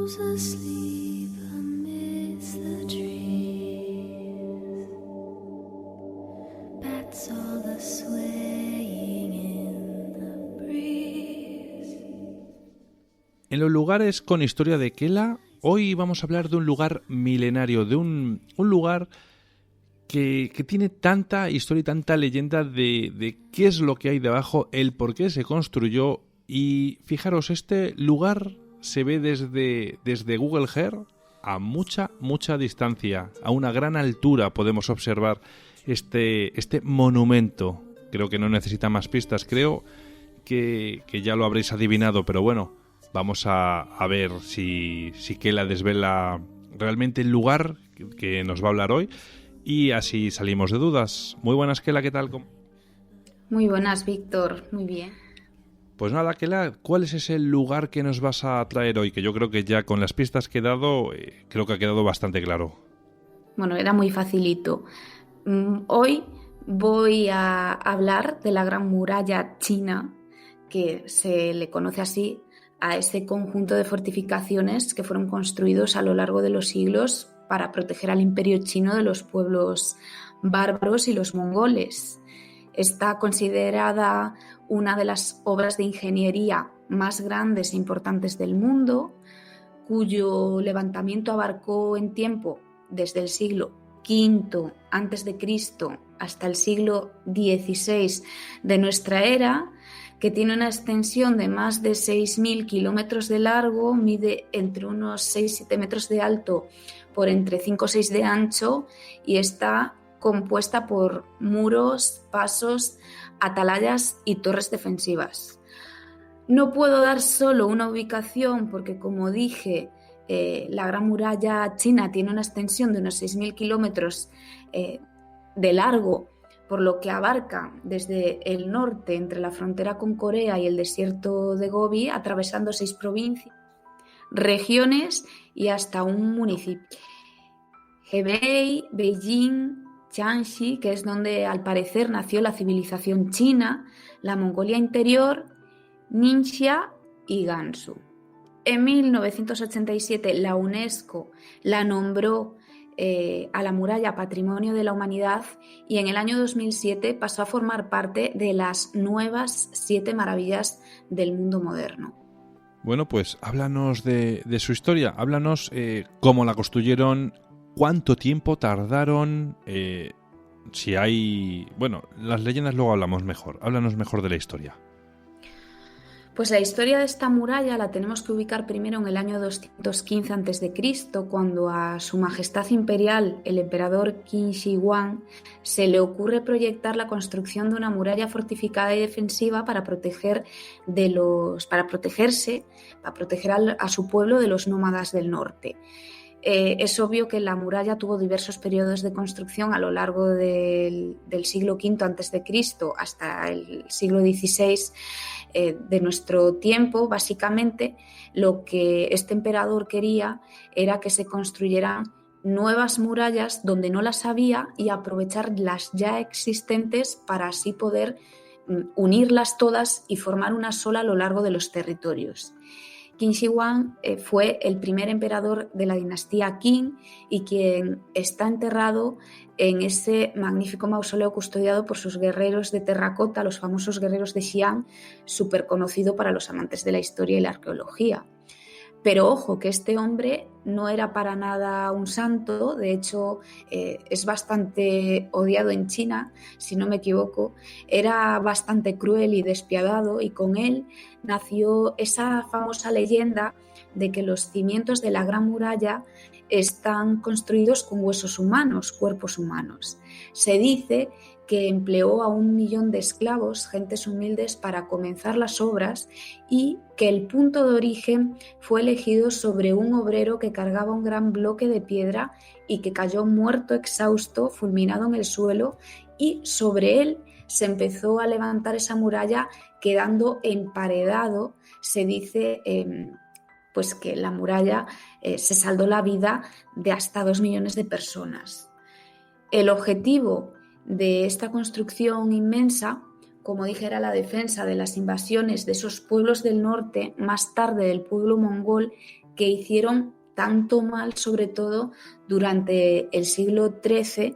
Who's asleep amidst the trees? Bats all the swaying in the breeze. En los lugares con historia de Kela, hoy vamos a hablar de un lugar milenario, de un lugar que tiene tanta historia y tanta leyenda de qué es lo que hay debajo, el por qué se construyó. Y fijaros, este lugar se ve desde Google Earth a mucha distancia, a una gran altura podemos observar este monumento. Creo que no necesita más pistas, creo que ya lo habréis adivinado, pero bueno, vamos a ver si Kela desvela realmente el lugar que nos va a hablar hoy y así salimos de dudas. Muy buenas, Kela, ¿qué tal? Muy buenas, Víctor, muy bien. Pues nada, Kela, ¿cuál es ese lugar que nos vas a traer hoy? Que yo creo que ya con las pistas que he dado, creo que ha quedado bastante claro. Bueno, era muy facilito. Hoy voy a hablar de la Gran Muralla China, que se le conoce así a ese conjunto de fortificaciones que fueron construidos a lo largo de los siglos para proteger al Imperio Chino de los pueblos bárbaros y los mongoles. Está considerada una de las obras de ingeniería más grandes e importantes del mundo, cuyo levantamiento abarcó en tiempo desde el siglo V a.C. hasta el siglo XVI de nuestra era, que tiene una extensión de más de 6.000 kilómetros de largo, mide entre unos 6-7 metros de alto por entre 5 o 6 de ancho y está compuesta por muros, pasos, atalayas y torres defensivas. No puedo dar solo una ubicación porque, como dije, la Gran Muralla China tiene una extensión de unos 6.000 kilómetros de largo, por lo que abarca desde el norte, entre la frontera con Corea y el desierto de Gobi, atravesando 6 provincias, regiones y hasta un municipio. Hebei, Beijing, Jiangxi, que es donde al parecer nació la civilización china, la Mongolia Interior, Ningxia y Gansu. En 1987 la UNESCO la nombró a la muralla Patrimonio de la Humanidad y en el año 2007 pasó a formar parte de las nuevas 7 maravillas del mundo moderno. Bueno, pues háblanos de su historia, háblanos cómo la construyeron, cuánto tiempo tardaron, si hay... Bueno, las leyendas luego hablamos mejor, háblanos mejor de la historia. Pues la historia de esta muralla la tenemos que ubicar primero en el año 215 a.C., cuando a su majestad imperial, el emperador Qin Shi Huang, se le ocurre proyectar la construcción de una muralla fortificada y defensiva para proteger a su pueblo de los nómadas del norte. Es obvio que la muralla tuvo diversos periodos de construcción a lo largo del siglo V a.C. hasta el siglo XVI de nuestro tiempo. Básicamente, lo que este emperador quería era que se construyeran nuevas murallas donde no las había y aprovechar las ya existentes para así poder unirlas todas y formar una sola a lo largo de los territorios. Qin Shi Huang fue el primer emperador de la dinastía Qin y quien está enterrado en ese magnífico mausoleo custodiado por sus guerreros de terracota, los famosos guerreros de Xi'an, súper conocido para los amantes de la historia y la arqueología. Pero ojo, que este hombre no era para nada un santo, de hecho es bastante odiado en China, si no me equivoco, era bastante cruel y despiadado y con él nació esa famosa leyenda de que los cimientos de la Gran Muralla están construidos con huesos humanos, cuerpos humanos. Se dice que empleó a 1 millón de esclavos, gentes humildes, para comenzar las obras y que el punto de origen fue elegido sobre un obrero que cargaba un gran bloque de piedra y que cayó muerto, exhausto, fulminado en el suelo, y sobre él se empezó a levantar esa muralla quedando emparedado. Se dice pues que la muralla se saldó la vida de hasta 2 millones de personas. El objetivo de esta construcción inmensa, como dije, era la defensa de las invasiones de esos pueblos del norte, más tarde del pueblo mongol, que hicieron tanto mal, sobre todo durante el siglo XIII.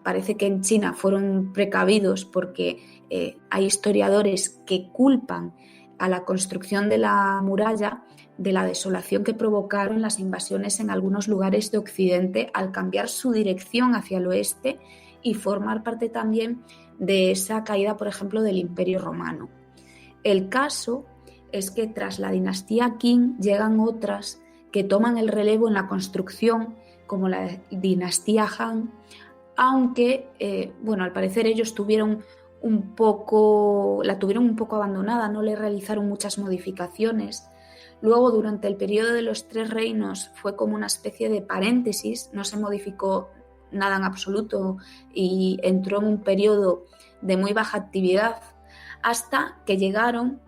Parece que en China fueron precavidos porque hay historiadores que culpan a la construcción de la muralla de la desolación que provocaron las invasiones en algunos lugares de Occidente al cambiar su dirección hacia el oeste y formar parte también de esa caída, por ejemplo, del Imperio Romano. El caso es que tras la dinastía Qing llegan otras que toman el relevo en la construcción, como la dinastía Han, aunque, al parecer ellos la tuvieron un poco abandonada, no le realizaron muchas modificaciones. Luego, durante el periodo de los Tres Reinos, fue como una especie de paréntesis, no se modificó nada en absoluto y entró en un periodo de muy baja actividad, hasta que llegaron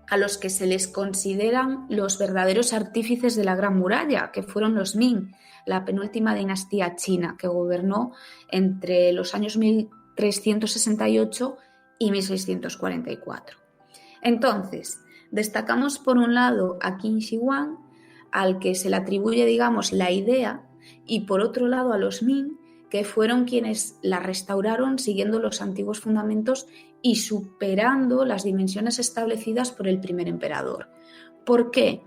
a los que se les consideran los verdaderos artífices de la Gran Muralla, que fueron los Ming, la penúltima dinastía china, que gobernó entre los años 1368 y 1644. Entonces, destacamos por un lado a Qin Shi Huang, al que se le atribuye, digamos, la idea, y por otro lado a los Ming, que fueron quienes la restauraron siguiendo los antiguos fundamentos y superando las dimensiones establecidas por el primer emperador. ¿Por qué?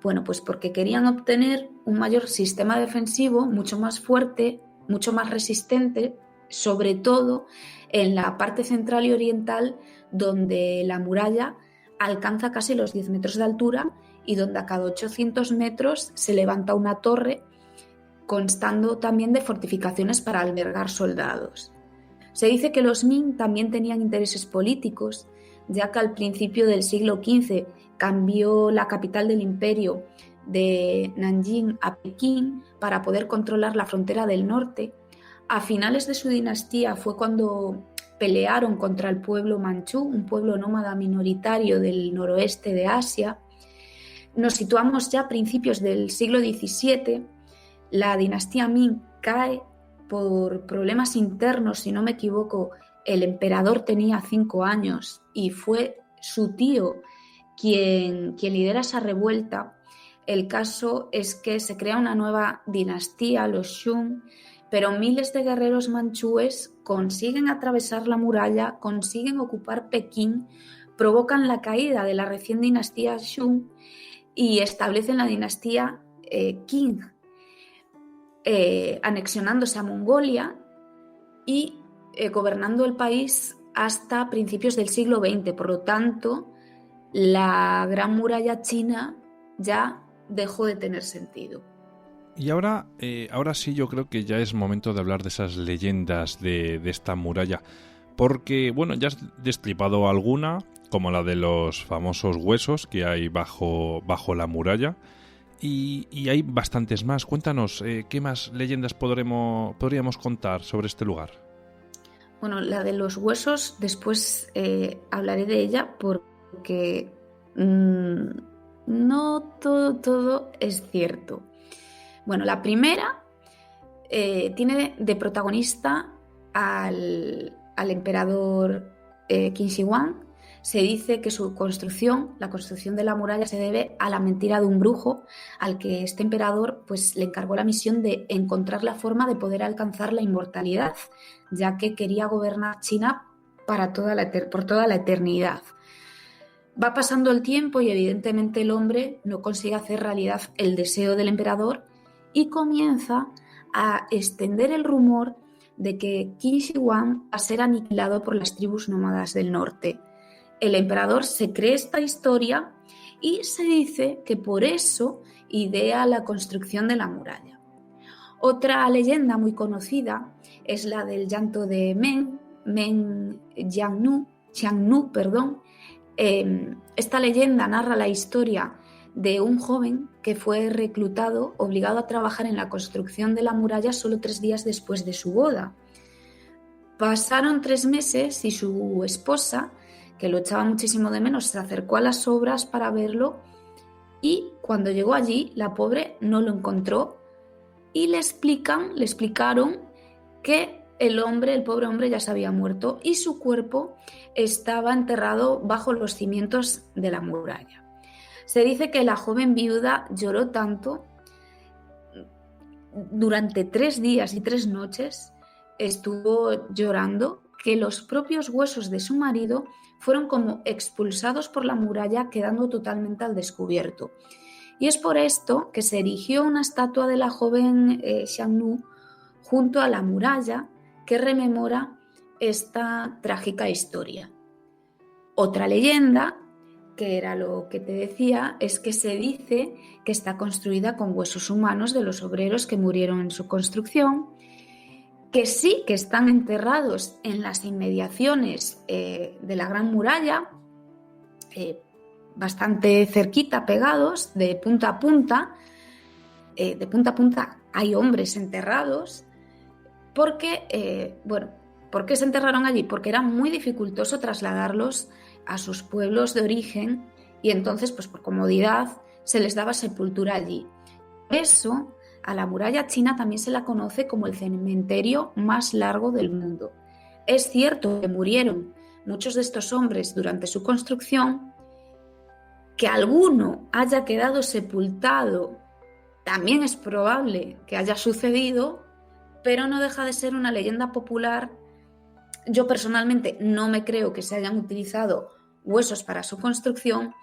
Bueno, pues porque querían obtener un mayor sistema defensivo, mucho más fuerte, mucho más resistente, sobre todo en la parte central y oriental, donde la muralla alcanza casi los 10 metros de altura y donde a cada 800 metros se levanta una torre, constando también de fortificaciones para albergar soldados. Se dice que los Ming también tenían intereses políticos, ya que al principio del siglo XV cambió la capital del imperio de Nanjing a Pekín para poder controlar la frontera del norte. A finales de su dinastía fue cuando pelearon contra el pueblo manchú, un pueblo nómada minoritario del noroeste de Asia. Nos situamos ya a principios del siglo XVII. La dinastía Ming cae por problemas internos, si no me equivoco. El emperador tenía 5 años y fue su tío quien lidera esa revuelta. El caso es que se crea una nueva dinastía, los Shun, pero miles de guerreros manchúes consiguen atravesar la muralla, consiguen ocupar Pekín, provocan la caída de la recién dinastía Shun y establecen la dinastía Qing, anexionándose a Mongolia y gobernando el país hasta principios del siglo XX. Por lo tanto, la Gran Muralla china ya dejó de tener sentido. Y ahora sí, yo creo que ya es momento de hablar de esas leyendas de esta muralla, porque, bueno, ya has destripado alguna, como la de los famosos huesos que hay bajo la muralla, y hay bastantes más. Cuéntanos, ¿qué más leyendas podríamos contar sobre este lugar? Bueno, la de los huesos, después hablaré de ella porque no todo es cierto. Bueno, la primera tiene de protagonista al emperador Qin Shi Huang. Se dice que la construcción de la muralla, se debe a la mentira de un brujo al que este emperador pues, le encargó la misión de encontrar la forma de poder alcanzar la inmortalidad, ya que quería gobernar China por toda la eternidad. Va pasando el tiempo y evidentemente el hombre no consigue hacer realidad el deseo del emperador y comienza a extender el rumor de que Qin Shi Huang va a ser aniquilado por las tribus nómadas del norte. El emperador se cree esta historia y se dice que por eso idea la construcción de la muralla. Otra leyenda muy conocida es la del llanto de Men Xiangnu. Esta leyenda narra la historia de un joven que fue reclutado, obligado a trabajar en la construcción de la muralla solo 3 días después de su boda. Pasaron 3 meses y su esposa, que lo echaba muchísimo de menos, se acercó a las obras para verlo y cuando llegó allí, la pobre no lo encontró y le explicaron que el pobre hombre ya se había muerto y su cuerpo estaba enterrado bajo los cimientos de la muralla. Se dice que la joven viuda lloró tanto durante 3 días y 3 noches, estuvo llorando, que los propios huesos de su marido fueron como expulsados por la muralla, quedando totalmente al descubierto. Y es por esto que se erigió una estatua de la joven Xiangnu junto a la muralla que rememora esta trágica historia. Otra leyenda, que era lo que te decía, es que se dice que está construida con huesos humanos de los obreros que murieron en su construcción, que sí que están enterrados en las inmediaciones de la Gran Muralla, bastante cerquita, pegados, de punta a punta. De punta a punta hay hombres enterrados, porque, ¿por qué se enterraron allí? Porque era muy dificultoso trasladarlos a sus pueblos de origen y entonces, pues por comodidad, se les daba sepultura allí. Por eso, a la muralla china también se la conoce como el cementerio más largo del mundo. Es cierto que murieron muchos de estos hombres durante su construcción, que alguno haya quedado sepultado, también es probable que haya sucedido, pero no deja de ser una leyenda popular. Yo personalmente no me creo que se hayan utilizado huesos para su construcción,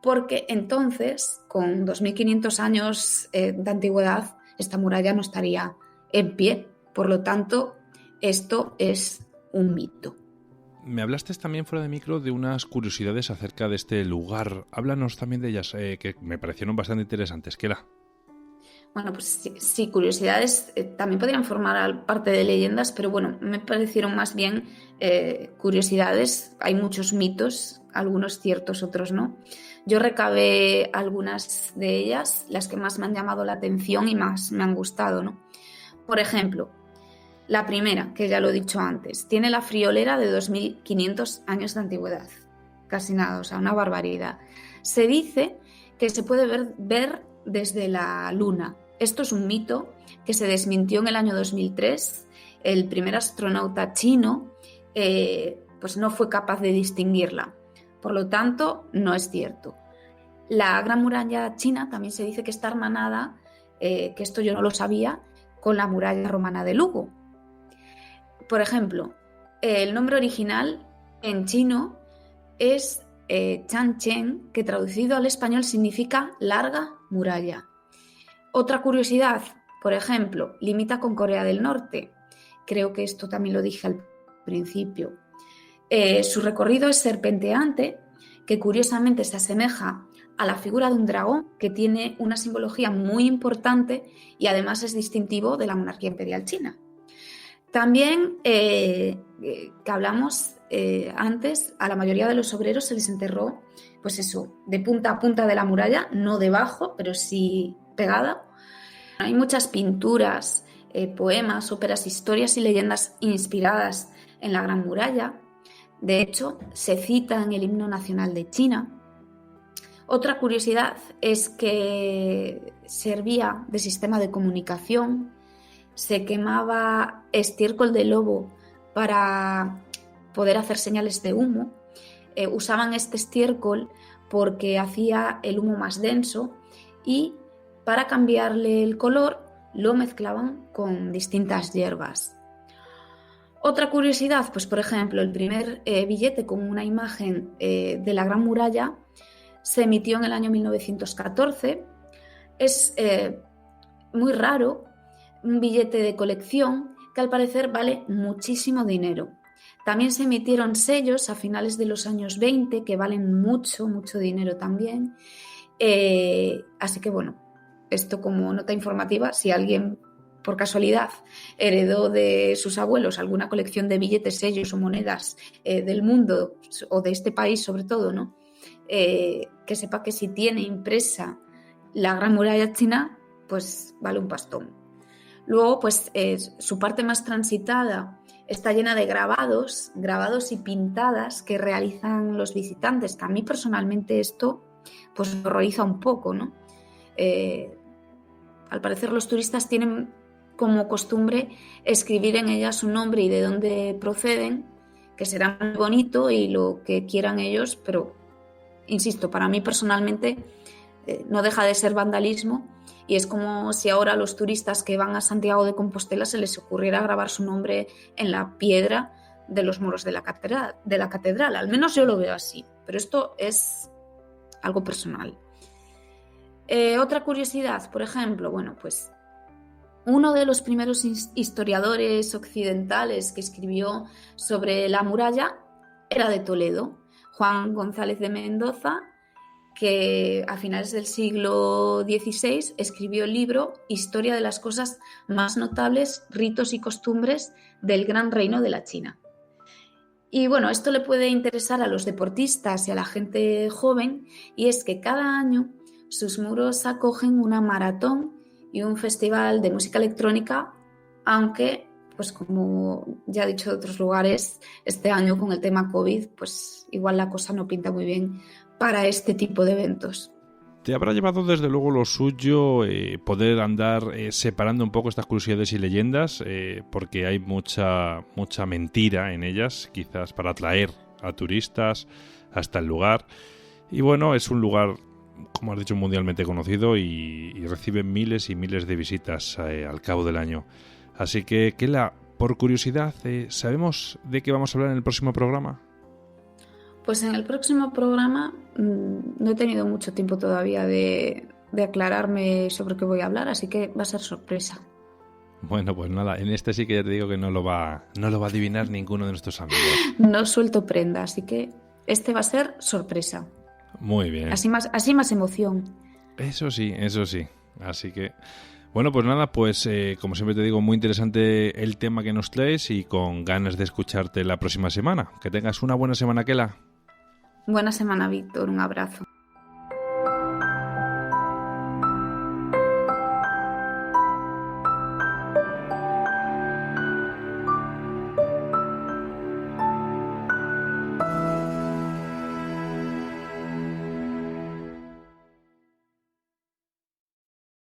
porque entonces, con 2500 años de antigüedad, esta muralla no estaría en pie. Por lo tanto, esto es un mito. Me hablaste también fuera de micro de unas curiosidades acerca de este lugar. Háblanos también de ellas, que me parecieron bastante interesantes. ¿Qué era? Bueno, pues sí, curiosidades también podrían formar parte de leyendas, pero bueno, me parecieron más bien curiosidades. Hay muchos mitos, algunos ciertos, otros no. Yo recabé algunas de ellas, las que más me han llamado la atención y más me han gustado, ¿no? Por ejemplo, la primera, que ya lo he dicho antes, tiene la friolera de 2500 años de antigüedad. Casi nada, o sea, una barbaridad. Se dice que se puede ver desde la Luna. Esto es un mito que se desmintió en el año 2003. El primer astronauta chino pues no fue capaz de distinguirla. Por lo tanto, no es cierto. La Gran Muralla China también se dice que está hermanada, que esto yo no lo sabía, con la muralla romana de Lugo. Por ejemplo, el nombre original en chino es Changcheng, que traducido al español significa larga muralla. Otra curiosidad, por ejemplo, limita con Corea del Norte. Creo que esto también lo dije al principio. Su recorrido es serpenteante, que curiosamente se asemeja a la figura de un dragón, que tiene una simbología muy importante y además es distintivo de la monarquía imperial china. También, que hablamos antes, a la mayoría de los obreros se les enterró, pues eso, de punta a punta de la muralla, no debajo, pero sí pegada. Hay muchas pinturas, poemas, óperas, historias y leyendas inspiradas en la Gran Muralla. De hecho, se cita en el himno nacional de China. Otra curiosidad es que servía de sistema de comunicación. Se quemaba estiércol de lobo para poder hacer señales de humo. Usaban este estiércol porque hacía el humo más denso y para cambiarle el color lo mezclaban con distintas hierbas. Otra curiosidad, pues por ejemplo, el primer billete con una imagen de la Gran Muralla se emitió en el año 1914. Es muy raro, un billete de colección que al parecer vale muchísimo dinero. También se emitieron sellos a finales de los años 20 que valen mucho, mucho dinero también. Así que bueno, esto como nota informativa, si alguien por casualidad heredó de sus abuelos alguna colección de billetes, sellos o monedas del mundo o de este país sobre todo, ¿no? Que sepa que si tiene impresa la Gran Muralla China, pues vale un pastón. Luego, pues su parte más transitada está llena de grabados y pintadas que realizan los visitantes, que a mí personalmente esto pues me horroriza un poco, ¿no? Al parecer los turistas tienen como costumbre escribir en ella su nombre y de dónde proceden, que será muy bonito y lo que quieran ellos, pero insisto, para mí personalmente no deja de ser vandalismo, y es como si ahora a los turistas que van a Santiago de Compostela se les ocurriera grabar su nombre en la piedra de los muros de la catedral. Al menos yo lo veo así, pero esto es algo personal. Otra curiosidad, por ejemplo, bueno, pues uno de los primeros historiadores occidentales que escribió sobre la muralla era de Toledo, Juan González de Mendoza, que a finales del siglo XVI escribió el libro Historia de las cosas más notables, ritos y costumbres del Gran Reino de la China. Y bueno, esto le puede interesar a los deportistas y a la gente joven, y es que cada año sus muros acogen una maratón y un festival de música electrónica, aunque, pues como ya he dicho de otros lugares, este año con el tema COVID, pues igual la cosa no pinta muy bien para este tipo de eventos. Te habrá llevado desde luego lo suyo poder andar separando un poco estas curiosidades y leyendas, porque hay mucha mentira en ellas, quizás para atraer a turistas hasta el lugar. Y bueno, es un lugar, como has dicho, mundialmente conocido y recibe miles y miles de visitas al cabo del año. Así que, Kela, por curiosidad, ¿sabemos de qué vamos a hablar en el próximo programa? Pues en el próximo programa no he tenido mucho tiempo todavía de aclararme sobre qué voy a hablar, así que va a ser sorpresa. Bueno, pues nada, en este sí que ya te digo que no lo va a adivinar ninguno de nuestros amigos. No suelto prenda, así que este va a ser sorpresa. Muy bien. Así más emoción. Eso sí. Así que, bueno, pues nada, pues como siempre te digo, muy interesante el tema que nos traes y con ganas de escucharte la próxima semana. Que tengas una buena semana, Kela. Buena semana, Víctor. Un abrazo.